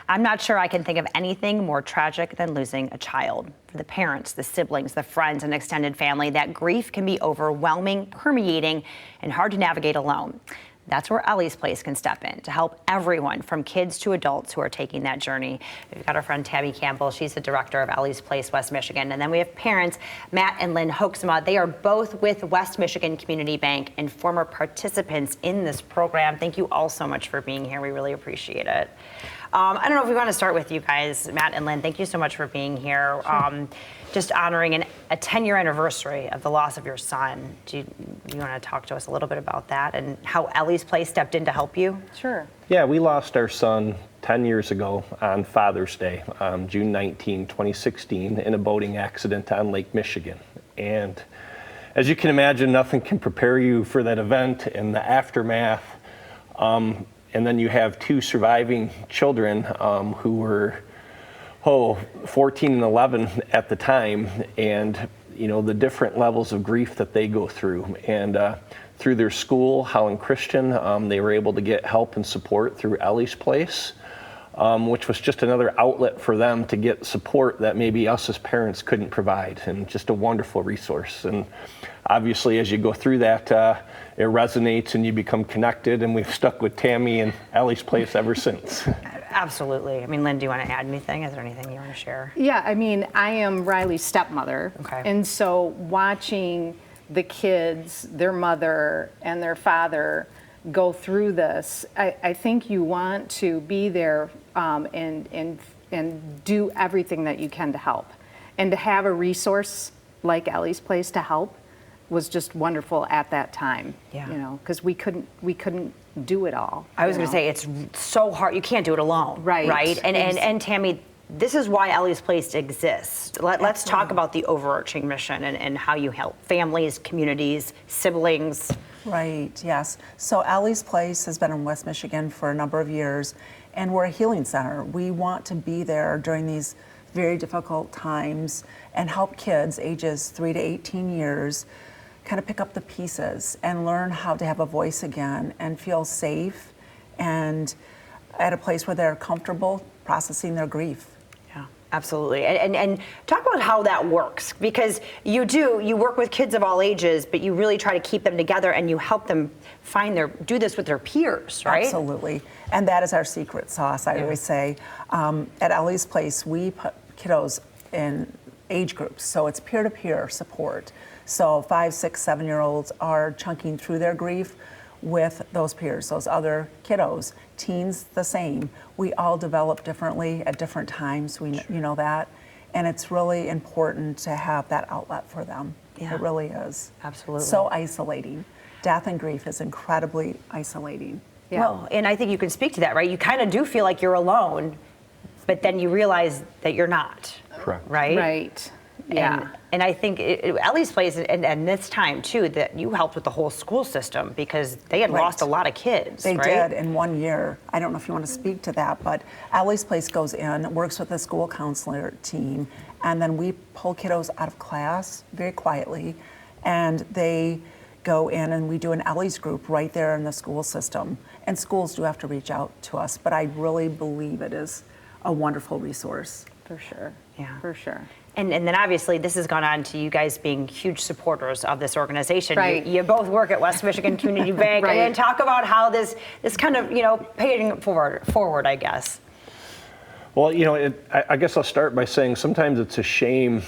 I'm not sure I can think of anything more tragic than losing a child. For the parents, the siblings, the friends, and extended family, that grief can be overwhelming, permeating, and hard to navigate alone. That's where Ellie's Place can step in to help everyone from kids to adults who are taking that journey. We've got our friend Tammy Campbell. She's the director of Ellie's Place, West Michigan. And then we have parents, Matt and Lynn Hoeksema. They are both with West Michigan Community Bank and former participants in this program. Thank you all so much for being here. We really appreciate it. I don't know if we want to start with you guys, Matt and Lynn. Thank you so much for being here. Just honoring a 10-year anniversary of the loss of your son. Do you want to talk to us a little bit about that and how Ellie's Place stepped in to help you? Sure. Yeah, we lost our son 10 years ago on Father's Day, June 19, 2016, in a boating accident on Lake Michigan. And as you can imagine, nothing can prepare you for that event and the aftermath. And then you have two surviving children who were 14 and 11 at the time, and the different levels of grief that they go through. And through their school, Howland Christian, they were able to get help and support through Ellie's Place, which was just another outlet for them to get support that maybe us as parents couldn't provide, and just a wonderful resource. And obviously, as you go through that, it resonates and you become connected, and we've stuck with Tammy and Ellie's Place ever since. Absolutely. I mean, Lynn, do you want to add anything? Is there anything you want to share? Yeah, I mean, I am Riley's stepmother. Okay. And so watching the kids, their mother and their father go through this, I think you want to be there and do everything that you can to help. And to have a resource like Ellie's Place to help was just wonderful at that time. Yeah. Because we couldn't do it all. I was going to say, it's so hard. You can't do it alone. Right. Right. And Tammy, this is why Ellie's Place exists. Let's talk about the overarching mission and how you help families, communities, siblings. Right, yes. So Ellie's Place has been in West Michigan for a number of years, and we're a healing center. We want to be there during these very difficult times and help kids ages 3 to 18 years kind of pick up the pieces and learn how to have a voice again and feel safe and at a place where they're comfortable processing their grief. Yeah, absolutely. And talk about how that works, because you work with kids of all ages, but you really try to keep them together and you help them do this with their peers, right? Absolutely. And that is our secret sauce, I always say. At Ellie's Place, we put kiddos in age groups, so it's peer-to-peer support. So 5, 6, 7-year-olds are chunking through their grief with those peers, those other kiddos. Teens, the same. We all develop differently at different times, you know that. And it's really important to have that outlet for them. Yeah. It really is. Absolutely. So isolating. Death and grief is incredibly isolating. Yeah. Well, and I think you can speak to that, right? You kind of do feel like you're alone, but then you realize that you're not. Correct. Right? Right. Yeah. And I think Ellie's Place, and this time too, that you helped with the whole school system because they had lost a lot of kids. They right? did in 1 year. I don't know if you want to speak to that, but Ellie's Place goes in, works with the school counselor team, and then we pull kiddos out of class very quietly, and they go in and we do an Ellie's group right there in the school system. And schools do have to reach out to us, but I really believe it is a wonderful resource. For sure. Yeah. For sure. And then obviously this has gone on to you guys being huge supporters of this organization. Right. You both work at West Michigan Community Bank. Right. And then talk about how this kind of, paying it forward, I guess. Well, I guess I'll start by saying sometimes it's a shame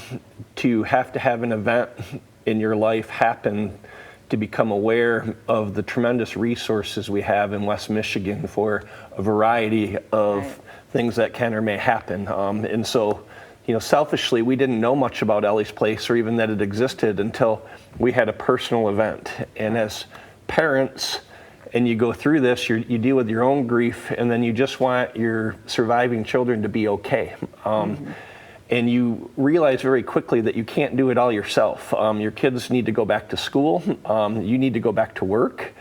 to have an event in your life happen to become aware of the tremendous resources we have in West Michigan for a variety of things that can or may happen. And so, selfishly, we didn't know much about Ellie's Place or even that it existed until we had a personal event. And as parents, and you go through this, you deal with your own grief, and then you just want your surviving children to be okay. And you realize very quickly that you can't do it all yourself. Your kids need to go back to school. You need to go back to work.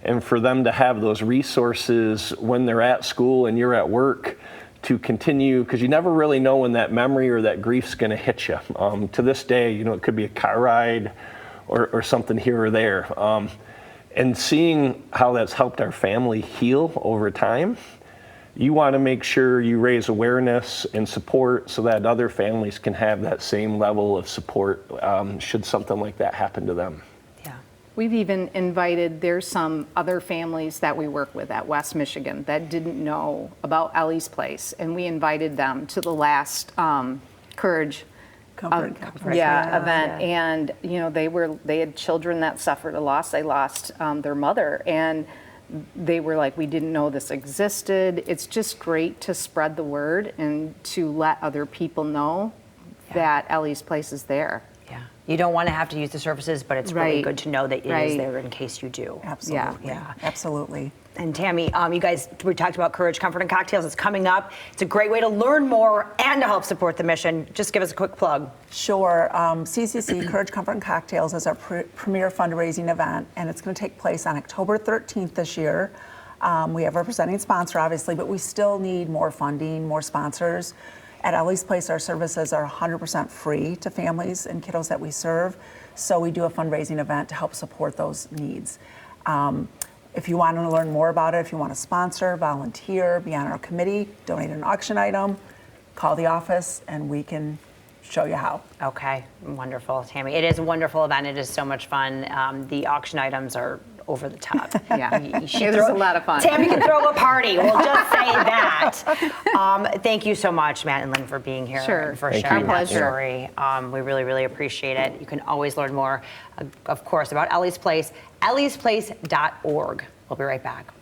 And for them to have those resources when they're at school and you're at work to continue, because you never really know when that memory or that grief's going to hit you. To this day, it could be a car ride or something here or there. And seeing how that's helped our family heal over time, you want to make sure you raise awareness and support so that other families can have that same level of support should something like that happen to them. Yeah. We've even invited, there's some other families that we work with at West Michigan that didn't know about Ellie's Place, and we invited them to the last Courage Comfort, event. And they had children that suffered a loss. They lost their mother, and they were like, we didn't know this existed. It's just great to spread the word and to let other people know that Ellie's Place is there. Yeah. You don't want to have to use the services, but it's really Right. good to know that it is Right. there in case you do. Absolutely. Yeah. Absolutely. And Tammy, you guys, we talked about Courage, Comfort, and Cocktails. It's coming up. It's a great way to learn more and to help support the mission. Just give us a quick plug. Sure. CCC, Courage, Comfort, and Cocktails, is our premier fundraising event, and it's going to take place on October 13th this year. We have our presenting sponsor, obviously, but we still need more funding, more sponsors. At Ellie's Place, our services are 100% free to families and kiddos that we serve, so we do a fundraising event to help support those needs. If you want to learn more about it, if you want to sponsor, volunteer, be on our committee, donate an auction item, call the office and we can show you how. Okay, wonderful, Tammy. It is a wonderful event. It is so much fun. The auction items are over the top. Yeah. She It was a lot of fun. Tammy can throw a party. We'll just say that. Thank you so much, Matt and Lynn, for being here Sure. and for Thank sharing you. that Pleasure. story. We really, really appreciate it. You can always learn more, of course, about Ellie's Place, elliesplace.org. We'll be right back.